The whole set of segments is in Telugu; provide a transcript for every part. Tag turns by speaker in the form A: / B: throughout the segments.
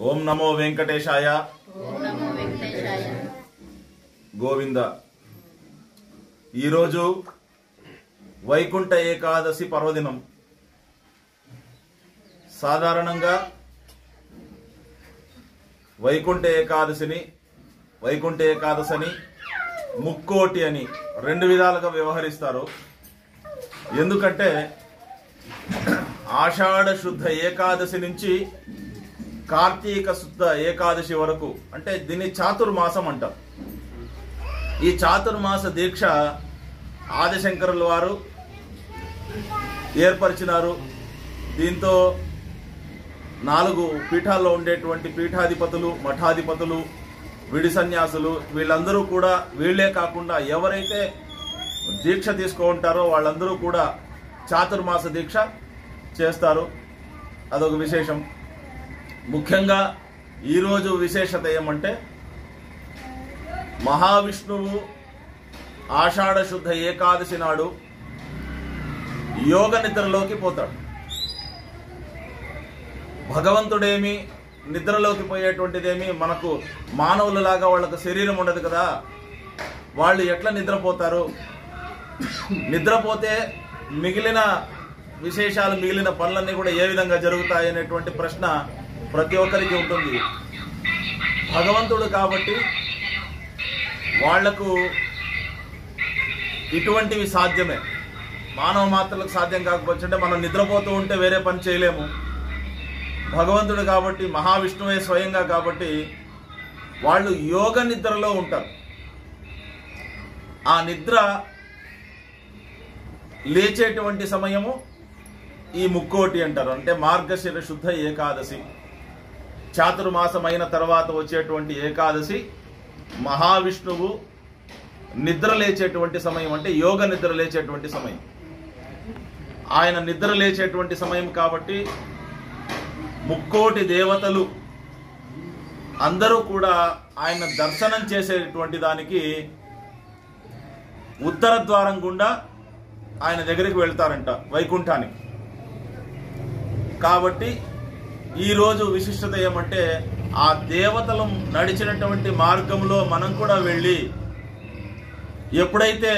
A: ఓం నమో వెంకటేశాయ. గోవింద. ఈరోజు వైకుంఠ ఏకాదశి పర్వదినం. సాధారణంగా వైకుంఠ ఏకాదశిని ముక్కోటి అని రెండు విధాలుగా వ్యవహరిస్తారు. ఎందుకంటే ఆషాఢ శుద్ధ ఏకాదశి నుంచి కార్తీక శుద్ధ ఏకాదశి వరకు, అంటే దీన్ని చాతుర్మాసం అంటారు. ఈ చాతుర్మాస దీక్ష ఆదిశంకరుల వారు ఏర్పరిచినారు. దీంతో 4 పీఠాల్లో ఉండేటువంటి పీఠాధిపతులు, మఠాధిపతులు, విడి సన్యాసులు వీళ్ళందరూ కూడా, వీళ్లే కాకుండా ఎవరైతే దీక్ష తీసుకుంటారో వాళ్ళందరూ కూడా చాతుర్మాస దీక్ష చేస్తారు. అదొక విశేషం. ముఖ్యంగా ఈరోజు విశేషత ఏమంటే, మహావిష్ణువు ఆషాఢ శుద్ధ ఏకాదశి నాడు యోగ నిద్రలోకి పోతాడు. భగవంతుడేమి నిద్రలోకి పోయేటువంటిదేమి, మనకు మానవులలాగా వాళ్ళకు శరీరం ఉండదు కదా, వాళ్ళు ఎట్లా నిద్రపోతారు? నిద్రపోతే మిగిలిన విశేషాలు, మిగిలిన పనులన్నీ కూడా ఏ విధంగా జరుగుతాయి అనేటువంటి ప్రశ్న ప్రతి ఒక్కరికి ఉంటుంది. భగవంతుడు కాబట్టి వాళ్లకు ఇటువంటివి సాధ్యమే. మానవ మాత్రలకు సాధ్యం కాకపోతే, మనం నిద్రపోతూ ఉంటే వేరే పని చేయలేము. భగవంతుడు కాబట్టి, మహావిష్ణువే స్వయంగా కాబట్టి వాళ్ళు యోగ నిద్రలో ఉంటారు. ఆ నిద్ర లేచేటువంటి సమయము ఈ ముక్కోటి అంటారు. అంటే మార్గశిర శుద్ధ ఏకాదశి, చాతుర్మాసం అయిన తర్వాత వచ్చేటువంటి ఏకాదశి మహావిష్ణువు నిద్ర లేచేటువంటి సమయం, అంటే యోగ నిద్ర లేచేటువంటి సమయం. ఆయన నిద్ర లేచేటువంటి సమయం కాబట్టి ముక్కోటి దేవతలు అందరూ కూడా ఆయన దర్శనం చేసేటువంటి దానికి ఉత్తర ద్వారం గుండా ఆయన దగ్గరికి వెళ్తారంట, వైకుంఠానికి. కాబట్టి ఈరోజు విశిష్టత ఏమంటే, ఆ దేవతలు నడిచినటువంటి మార్గంలో మనం కూడా వెళ్ళి, ఎప్పుడైతే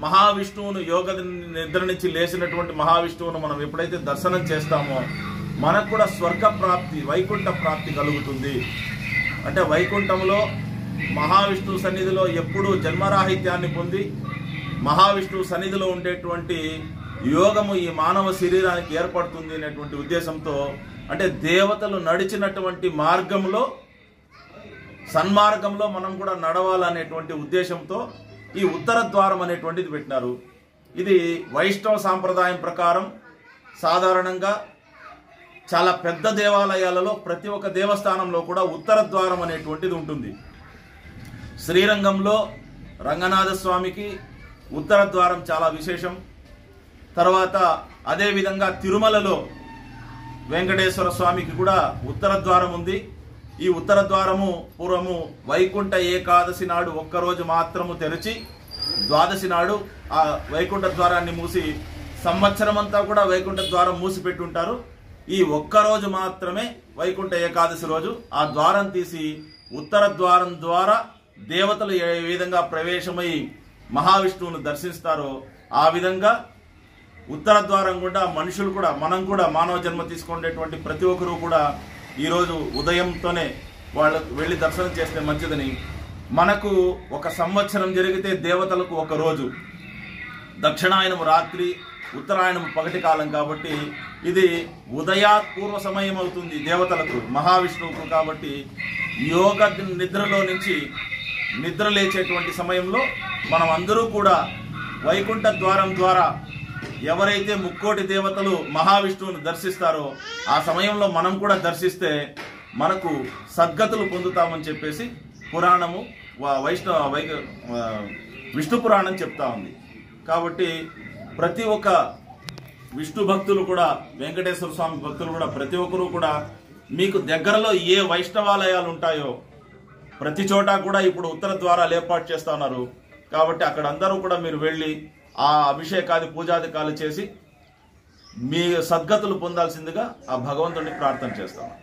A: మహావిష్ణువును యోగ నిద్ర నుంచి లేచినటువంటి మహావిష్ణువును మనం ఎప్పుడైతే దర్శనం చేస్తామో మనకు కూడా స్వర్గ ప్రాప్తి, వైకుంఠ ప్రాప్తి కలుగుతుంది. అంటే వైకుంఠంలో మహావిష్ణువు సన్నిధిలో ఎప్పుడూ జన్మరాహిత్యాన్ని పొంది మహావిష్ణువు సన్నిధిలో ఉండేటువంటి యోగము ఈ మానవ శరీరానికి ఏర్పడుతుంది అనేటువంటి ఉద్దేశంతో, అంటే దేవతలు నడిచినటువంటి మార్గంలో, సన్మార్గంలో మనం కూడా నడవాలనేటువంటి ఉద్దేశంతో ఈ ఉత్తర ద్వారం అనేటువంటిది పెట్టినారు. ఇది వైష్ణవ సాంప్రదాయం ప్రకారం సాధారణంగా చాలా పెద్ద దేవాలయాలలో ప్రతి ఒక్క దేవస్థానంలో కూడా ఉత్తర ద్వారం అనేటువంటిది ఉంటుంది. శ్రీరంగంలో రంగనాథ స్వామికి ఉత్తర ద్వారం చాలా విశేషం. తర్వాత అదేవిధంగా తిరుమలలో వెంకటేశ్వర స్వామికి కూడా ఉత్తర ద్వారం ఉంది. ఈ ఉత్తర ద్వారము పూర్వము వైకుంఠ ఏకాదశి నాడు ఒక్కరోజు మాత్రము తెరిచి, ద్వాదశి నాడు ఆ వైకుంఠ ద్వారాన్ని మూసి, సంవత్సరం అంతా కూడా వైకుంఠ ద్వారం మూసిపెట్టి ఉంటారు. ఈ ఒక్కరోజు మాత్రమే వైకుంఠ ఏకాదశి రోజు ఆ ద్వారం తీసి ఉత్తర ద్వారం ద్వారా దేవతలు ఏ విధంగా ప్రవేశమై మహావిష్ణువును దర్శిస్తారో ఆ విధంగా ఉత్తర ద్వారం గుండా మనుషులు కూడా, మనం కూడా మానవ జన్మ తీసుకునేటువంటి ప్రతి ఒక్కరూ కూడా ఈరోజు ఉదయంతోనే వాళ్ళకు వెళ్ళి దర్శనం చేస్తే మంచిదని. మనకు ఒక సంవత్సరం జరిగితే దేవతలకు ఒక రోజు, దక్షిణాయనము రాత్రి, ఉత్తరాయణము పగటి కాలం. కాబట్టి ఇది ఉదయాత్పూర్వ సమయం అవుతుంది దేవతలకు, మహావిష్ణువుకు. కాబట్టి యోగ నిద్రలో నుంచి నిద్ర లేచేటువంటి సమయంలో మనం అందరూ కూడా వైకుంఠ ద్వారం ద్వారా ఎవరైతే ముక్కోటి దేవతలు మహావిష్ణువును దర్శిస్తారో ఆ సమయంలో మనం కూడా దర్శిస్తే మనకు సద్గతులు పొందుతామని చెప్పేసి పురాణము, విష్ణు పురాణం చెప్తా ఉంది. కాబట్టి ప్రతి ఒక్క విష్ణు భక్తులు కూడా, వెంకటేశ్వర స్వామి భక్తులు కూడా, ప్రతి ఒక్కరూ కూడా మీకు దగ్గరలో ఏ వైష్ణవాలయాలు ఉంటాయో ప్రతి చోట కూడా ఇప్పుడు ఉత్తర ద్వారాలు ఏర్పాటు చేస్తా ఉన్నారు. కాబట్టి అక్కడ అందరూ కూడా మీరు వెళ్ళి ఆ అభిషేకాది పూజాధికాలు చేసి మీ సద్గతులు పొందాల్సిందిగా ఆ భగవంతుడిని ప్రార్థన చేస్తాను.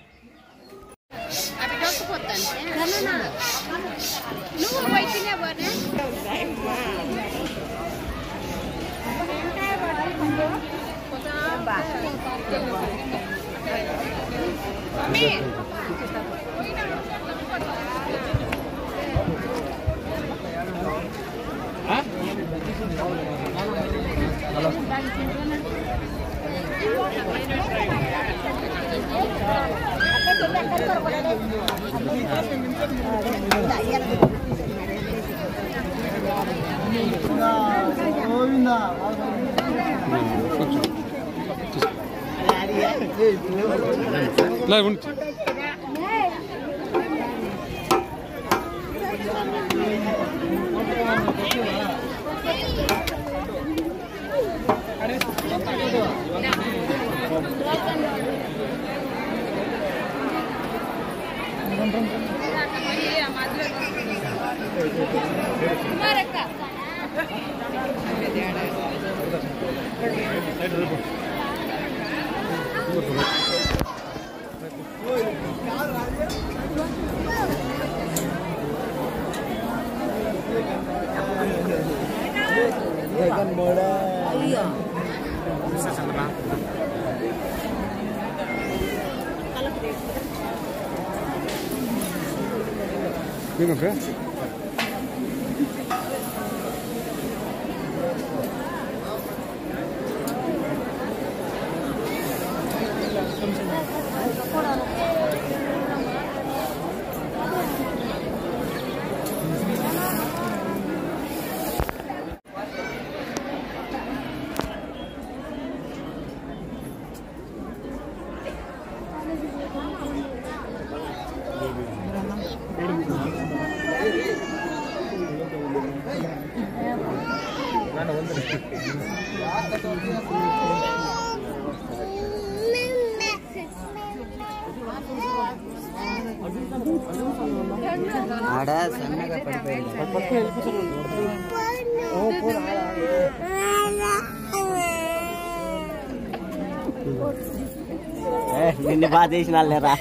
B: నిన్ను బాగా చేసిన వాళ్ళేరా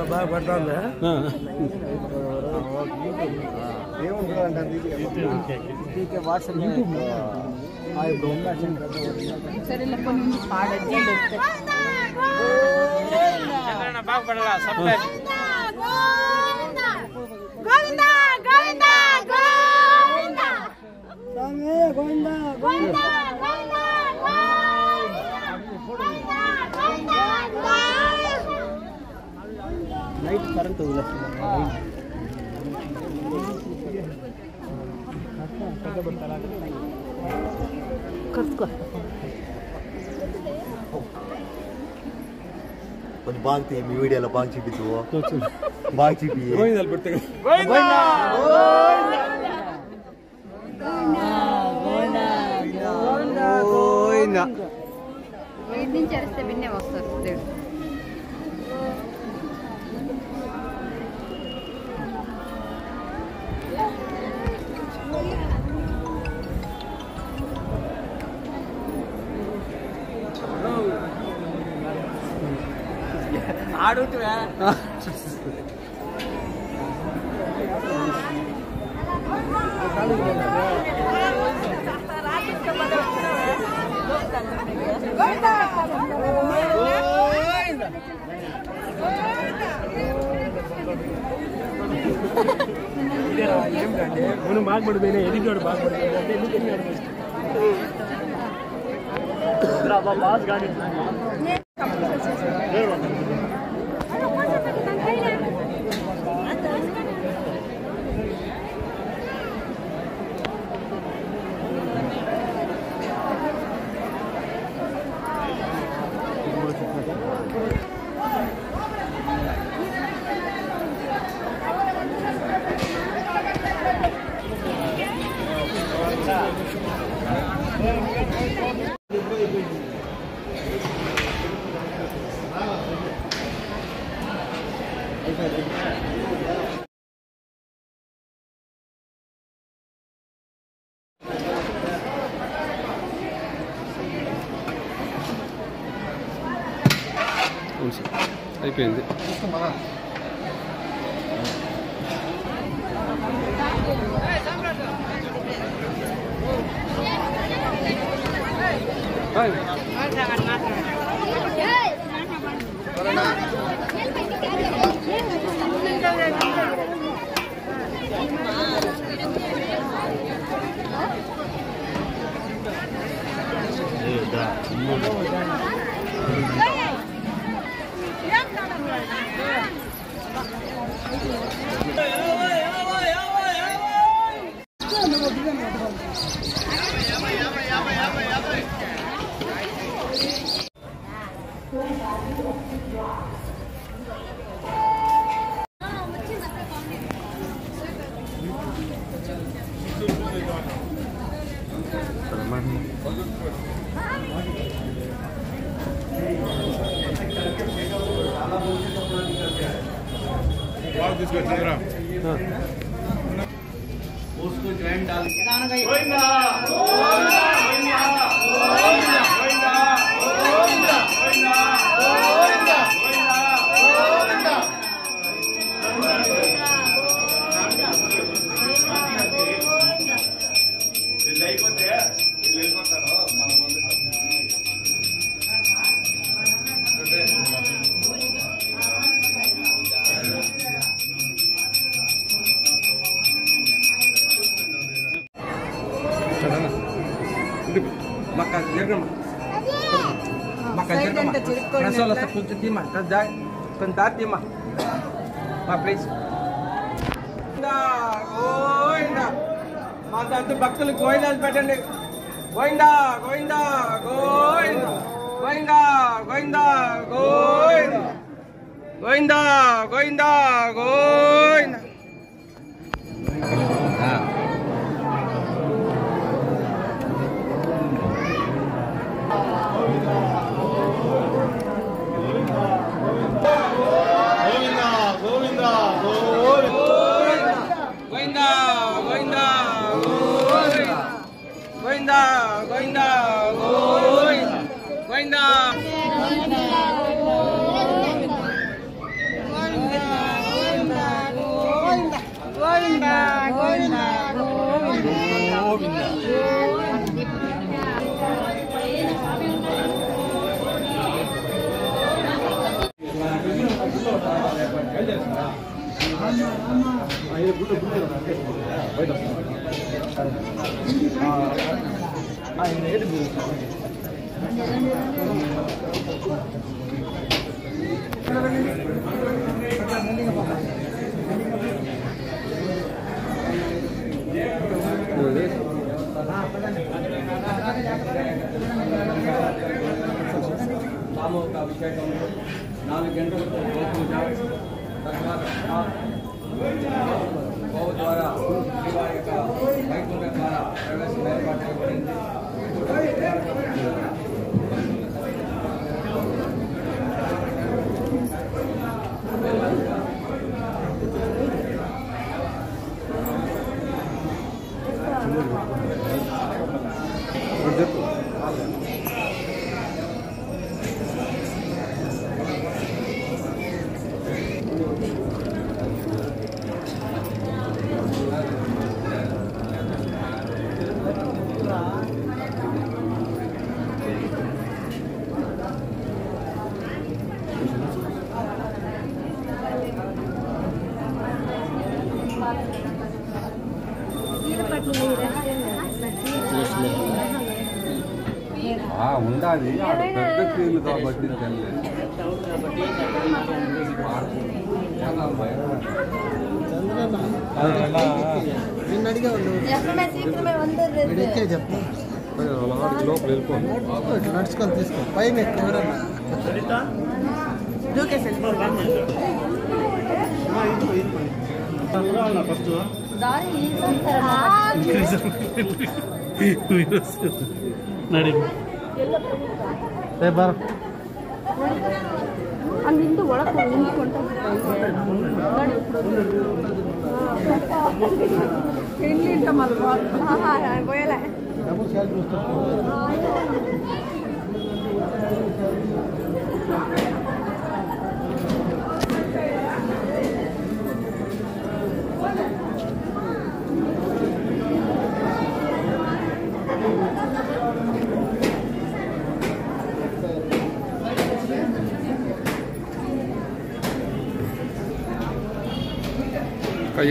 B: బాగా పడుతుందా వాట్సాప్ బాగుపడాలా సబ్స్క్రైబ్ నైట్ కరెంట్
C: కొంచెం బాగుతాయి మీ వీడియోలో బాగా చూపించు బాగా చూపి
D: వీటి నుంచి అరిస్తే విన్నే వస్తారు దేవుడు.
B: ఆడుతువా మనం బాగుపడిపోయినా ఎదిగాడు బాగుపడిపోయినా అంటే ఎందుకు బాస్ కానీ
E: అయిపోయింది. భక్తులు గోవిందాలు పెట్టండి. గోవిందా గోవిందా గోవింద గోవిందా గోవిందా గోవింద గోవిందా గోవిందా గోవింద. అభిషేకంలో 4 గంటలకు గోవు ద్వారా శ్రీవారి యొక్క వైకుంఠం ద్వారా ప్రవేశం ఏర్పాటు చేయబడింది. ఉండాలి పెద్ద క్రీలు కాబట్టి లోపల వెళ్ళిపోండి నడుచుకొని తీసుకో పైన
D: ಅಲ್ಲಿಂದ ಒಳಗೆ ನಿಂತ್ಕೊಂಡ ಎಲ್ಲಿಂದ ಮಲ್ವಾ ಗೋಯಲ್ಲ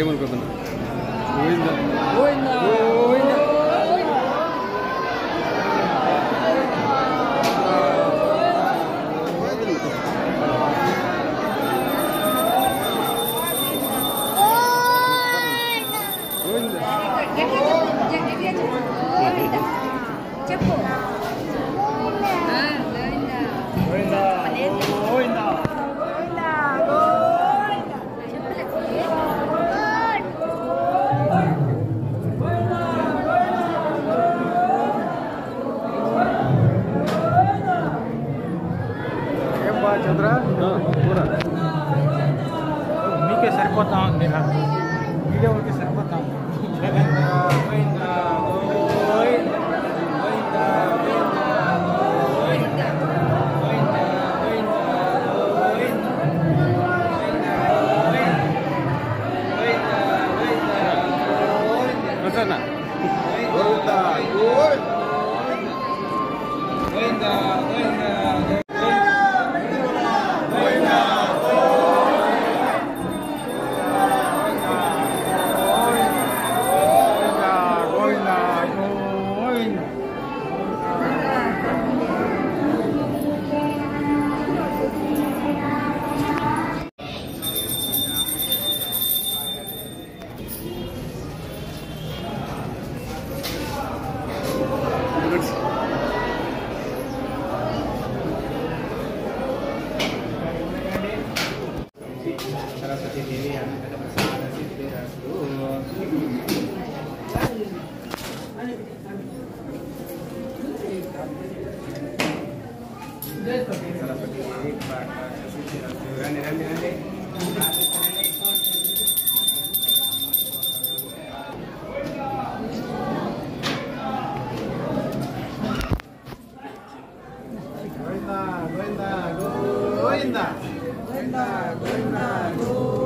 F: ఏమనుకుంటున్నా
D: చెప్పు
B: చంద్ర మీకే సరిపోతాం వీడియో వరకే సరిపోతాం
E: सरस्वती देवी प्रसाद सिद्धिरस्तु सरस्वती देवी प्रसाद सिद्धिरस्तु रंडे रंडे रंडे गोविंदा गोविंदा गोविंदा गोविंदा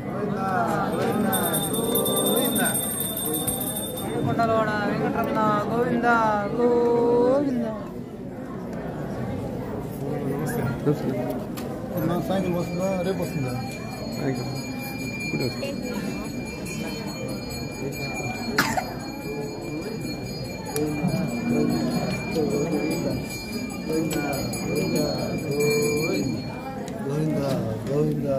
E: गोविंदा गोविंदा गोविंदा
B: కొండలవాడ వెంకటరమణ గోవింద గోవింద
C: సాయంత్రం వస్తుందా రేపు వస్తుందా Govinda Govinda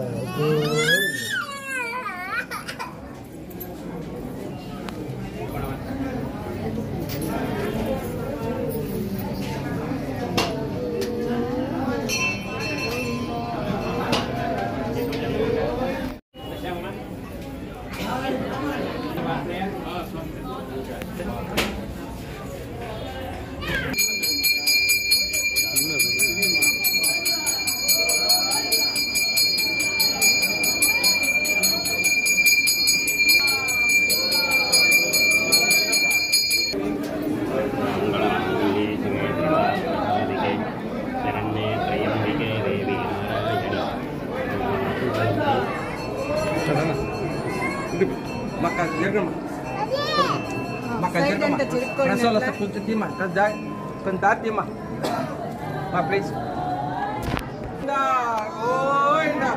E: makan jeruk makan jeruk rasul sepuluh timah kerja kentat timah please goinda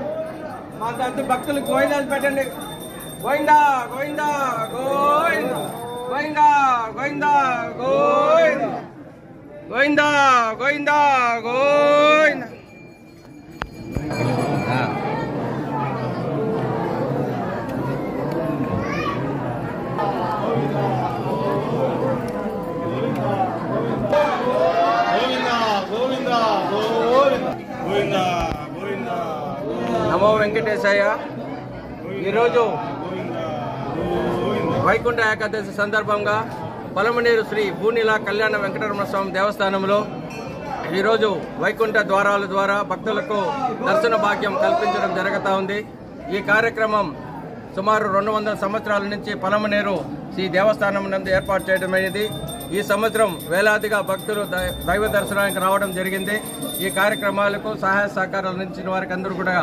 E: mata itu భక్తులు గోవిందాలు పెట్టండి గోవిందా గోవిందా గోవిందా గోవిందా గోవిందా గోవిందా గోవిందా గోవిందా గోవిందా నమో వెంకటేశయ్య. ఈరోజు వైకుంఠ ఏకాదశి సందర్భంగా పలమనేరు శ్రీ భూనీల కళ్యాణ వెంకటరమణ స్వామి దేవస్థానంలో ఈరోజు వైకుంఠ ద్వారాల ద్వారా భక్తులకు దర్శన భాగ్యం కల్పించడం జరుగుతూ ఉంది. ఈ కార్యక్రమం సుమారు 200 సంవత్సరాల నుంచి పలమనేరు శ్రీ దేవస్థానం నందు ఏర్పాటు చేయడం అయింది. ఈ సంవత్సరం వేలాదిగా భక్తులు దైవ దర్శనానికి రావడం జరిగింది. ఈ కార్యక్రమాలకు సహాయ సహకారాలు అందించిన వారికి అందరూ కూడా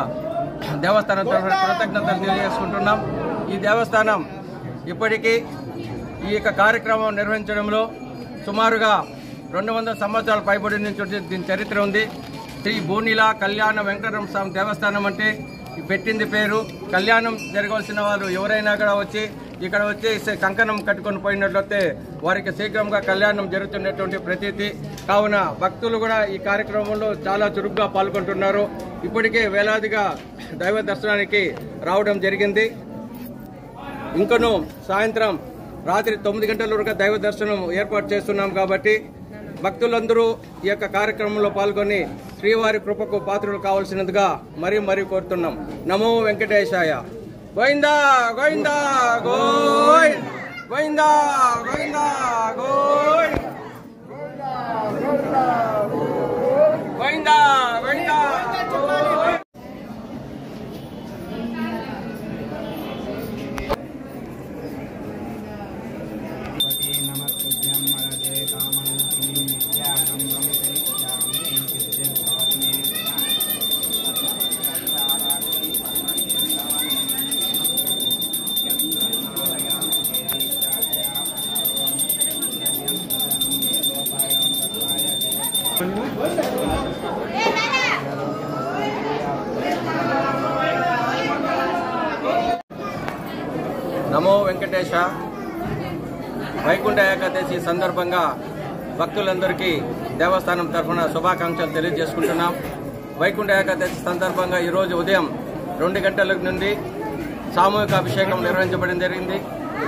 E: దేవస్థానం తరఫున కృతజ్ఞతలు తెలియజేసుకుంటున్నాం. ఈ దేవస్థానం ఇప్పటికీ ఈ యొక్క కార్యక్రమం నిర్వహించడంలో సుమారుగా 200 సంవత్సరాల పైబడి నుంచి దీని చరిత్ర ఉంది. శ్రీ భూనీల కళ్యాణ వెంకటరమణ స్వామి దేవస్థానం అంటే పెట్టింది పేరు. కళ్యాణం జరగవలసిన వాళ్ళు ఎవరైనా కూడా వచ్చి ఇక్కడ వచ్చి కంకణం కట్టుకొని పోయినట్లయితే వారికి శీఘ్రంగా కళ్యాణం జరుగుతున్నటువంటి ప్రతీతి. కావున భక్తులు కూడా ఈ కార్యక్రమంలో చాలా చురుగ్గా పాల్గొంటున్నారు. ఇప్పటికే వేలాదిగా దైవ దర్శనానికి రావడం జరిగింది. ఇంకను సాయంత్రం రాత్రి 9 గంటల వరకు దైవ దర్శనం ఏర్పాటు చేస్తున్నాం కాబట్టి భక్తులందరూ ఈ యొక్క కార్యక్రమంలో పాల్గొని శ్రీవారి కృపకు పాత్రలు కావాల్సినదిగా మరీ కోరుతున్నాం. నమో వెంకటేశాయ. గోవిందా గోవిందా గోవింద గోవిందా గోవిందా గోవింద గోవిందా గోవిందా. నమో వెంకటేశ. వైకుంఠ ఏకాదశి సందర్భంగా భక్తులందరికీ దేవస్థానం తరఫున శుభాకాంక్షలు తెలియజేసుకుంటున్నాం. వైకుంఠ ఏకాదశి సందర్భంగా ఈరోజు ఉదయం 2 గంటల నుండి సామూహిక అభిషేకం నిర్వహించబడడం జరిగింది.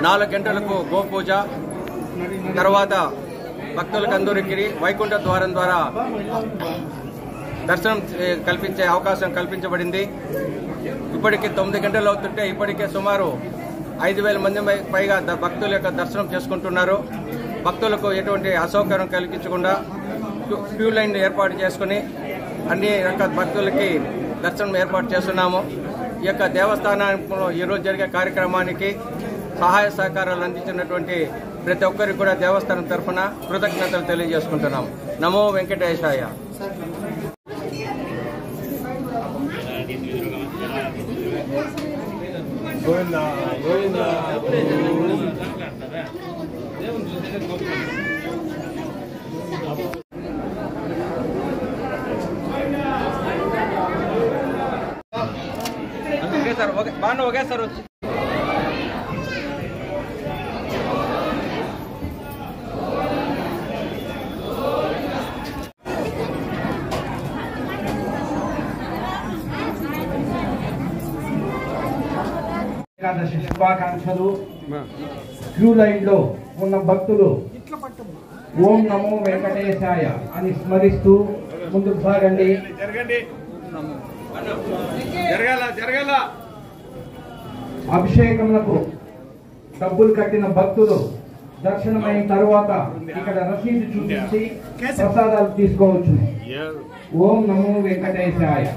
E: 4 గంటలకు గోపూజ, తర్వాత భక్తులకందరికీ వైకుంఠ ద్వారం ద్వారా దర్శనం కల్పించే అవకాశం కల్పించబడింది. ఇప్పటికీ 9 గంటలు అవుతుంటే ఇప్పటికే సుమారు 5,000 మంది పైగా భక్తుల యొక్క దర్శనం చేసుకుంటున్నారు. భక్తులకు ఎటువంటి అసౌకర్యం కలిగించకుండా క్యూ లైన్ ఏర్పాటు చేసుకుని అన్ని రకాల భక్తులకి దర్శనం ఏర్పాటు చేస్తున్నాము. ఈ యొక్క దేవస్థానంలో ఈరోజు జరిగే కార్యక్రమానికి సహాయ సహకారాలు అందించినటువంటి ప్రతి ఒక్కరికి కూడా దేవస్థానం తరఫున కృతజ్ఞతలు తెలియజేసుకుంటున్నాం. నమో వెంకటేశాయ.
C: గోవిందా గోవిందా
E: ఓకే సార్, బాగా ఓకే సార్ వచ్చి
F: ఏకాదశి శుభాకాంక్షలు. క్యూ లైన్ లో ఉన్న భక్తులు ఓం నమో వెంకటేశాయ అని స్మరిస్తూ ముందుకు సాగండి. అభిషేకములకు డబ్బులు కట్టిన భక్తులు దర్శనమైన తరువాత ఇక్కడ రసీదు చూపించి ప్రసాదాలు తీసుకోవచ్చు. ఓం నమో వెంకటేశాయ.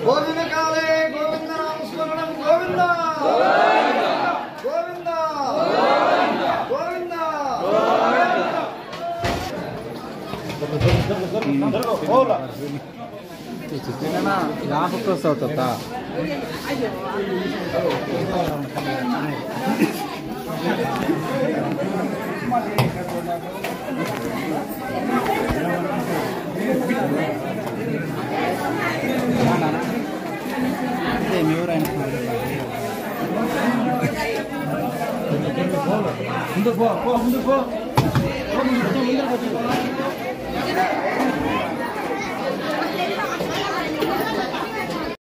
C: గోవిందకాలే గోవిందనామ స్మరణం గోవింద గోవింద గోవింద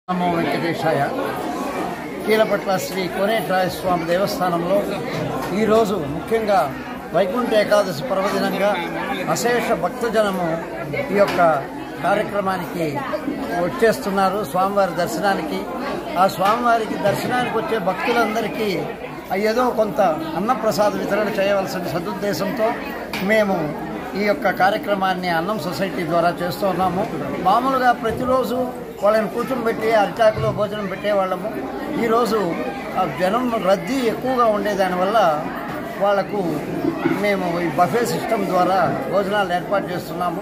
G: నమో వెంకటేశాయ. కీలపట్ల శ్రీ కోనేటిరాయ స్వామి దేవస్థానంలో ఈరోజు ముఖ్యంగా వైకుంఠ ఏకాదశి పర్వదినంగా అశేష భక్తజనము ఈ యొక్క కార్యక్రమానికి వచ్చేస్తున్నారు స్వామివారి దర్శనానికి. ఆ స్వామివారికి దర్శనానికి వచ్చే భక్తులందరికీ ఏదో కొంత అన్నప్రసాద వితరణ చేయవలసిన సదుద్దేశంతో మేము ఈ యొక్క కార్యక్రమాన్ని అన్నం సొసైటీ ద్వారా చేస్తున్నాము. మామూలుగా ప్రతిరోజు వాళ్ళని కూర్చోబెట్టి అరిటాకులో భోజనం పెట్టేవాళ్ళము. ఈరోజు జనం రద్దీ ఎక్కువగా ఉండేదానివల్ల వాళ్లకు మేము ఈ బఫే సిస్టమ్ ద్వారా భోజనాలు ఏర్పాటు చేస్తున్నాము.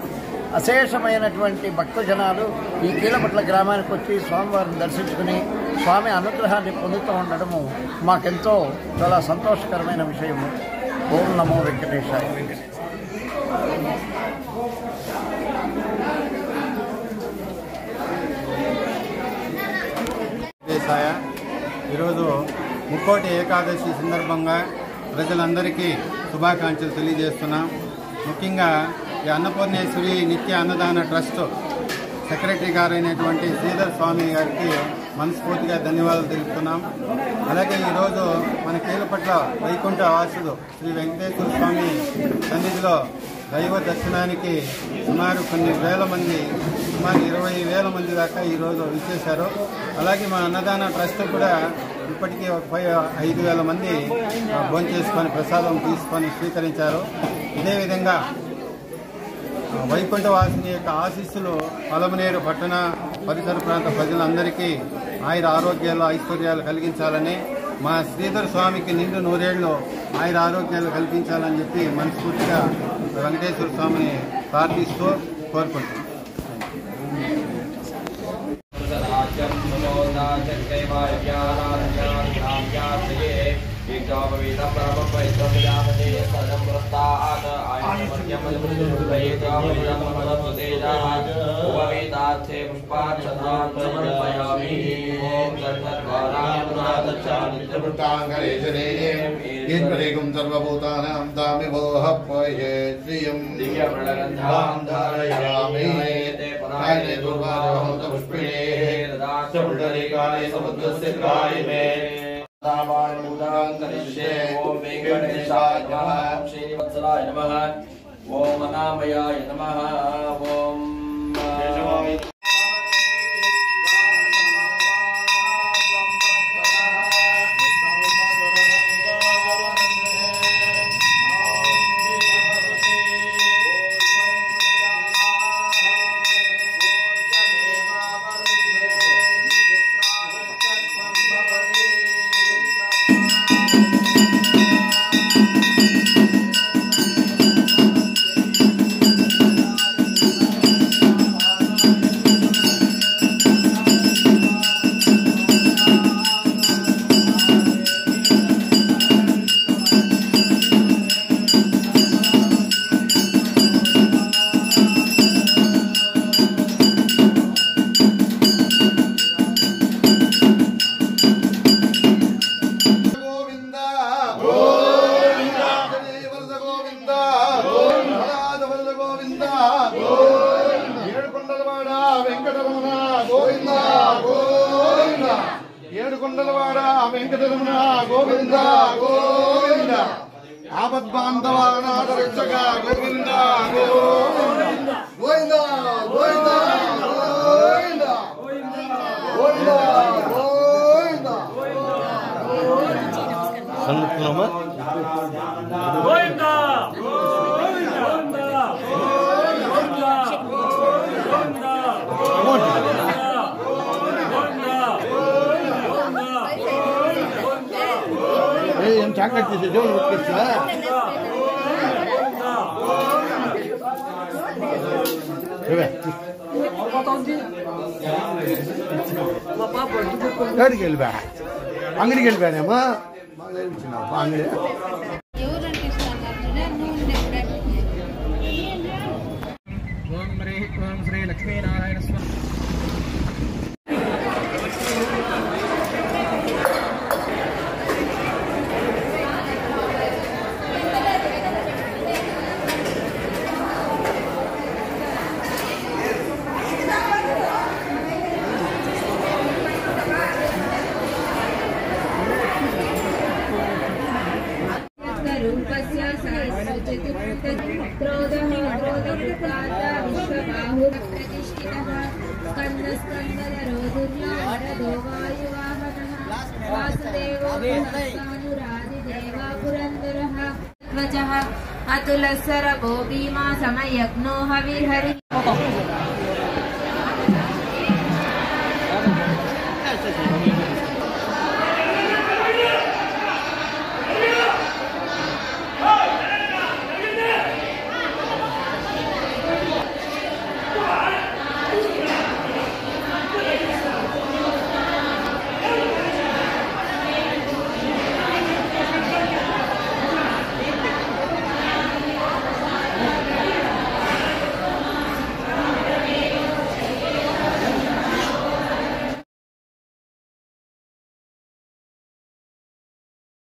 G: అశేషమైనటువంటి భక్తజనాలు ఈ కీలపట్ల గ్రామానికి వచ్చి స్వామివారిని దర్శించుకుని స్వామి అనుగ్రహాన్ని పొందుతూ ఉండడము మాకెంతో చాలా సంతోషకరమైన విషయము. ఓం నమో వెంకటేశాయ.
H: ఈరోజు ముక్కోటి ఏకాదశి సందర్భంగా ప్రజలందరికీ శుభాకాంక్షలు తెలియజేస్తున్నాం. ముఖ్యంగా ఈ అన్నపూర్ణేశ్వరి నిత్య అన్నదాన ట్రస్ట్ సెక్రటరీ గారైనటువంటి శ్రీధర్ స్వామి గారికి మనస్ఫూర్తిగా ధన్యవాదాలు తెలుపుతున్నాం. అలాగే ఈరోజు మన కీలపట్ల వైకుంఠ వాసుడు శ్రీ వెంకటేశ్వర స్వామి సన్నిధిలో దైవ దర్శనానికి సుమారు కొన్ని వేల మంది, సుమారు 20,000 మంది దాకా ఈరోజు విచ్చేశారు. అలాగే మా అన్నదాన ట్రస్ట్ కూడా ఇప్పటికీ 5,000 మంది భోంచేసుకొని ప్రసాదం తీసుకొని స్వీకరించారు. ఇదే విధంగా వైకుంఠవాసిని యొక్క ఆశీస్సులు పలమనేరు పట్టణ పరిసర ప్రాంత ప్రజలందరికీ ఆయుర ఆరోగ్యాలు ఐశ్వర్యాలు కలిగించాలని, మా శ్రీధర్ స్వామికి నిండు 100 ఏళ్ళు ఆయుర ఆరోగ్యాలు కల్పించాలని చెప్పి మనస్ఫూర్తిగా వెంకటేశ్వర స్వామిని ప్రార్థిస్తూ కోరుకుంటున్నాం.
C: సర్వభూతానాం దామివోహ పయే శ్రియం దివ్యప్రణగంధాం ధారయామి ఆయనే దుర్వారోహత పుష్పిణే దదాక్షపుండరీకాలే సముద్రస్య మే దావాణముదాం కరిష్యే. ఓం వెంకటేశాయ నమః. ఓం శ్రీవత్సలాయ నమః. ఓం అనామయాయ నమః. ఓం ఏడుకొండలవాడ వెంకటరమణ గోవింద గోవింద. ఆపద్బాంధవానాథ రక్షక గోవింద గోవింద గోవింద గోవింద గోవింద గోవింద గోవింద. సన్ముఖనామా గోవింద ఏం చాకట్ చేసే జోలు వచ్చేస్తా. ఎక్కడికి వెళ్ళిపా? అంగడికి వెళ్ళిపోయానేమో అంగడి.
B: ఓం శ్రీ లక్ష్మీనారాయణ స్వామి.
I: अतुलसर गोपीमा समयज्ञो हविर्हरि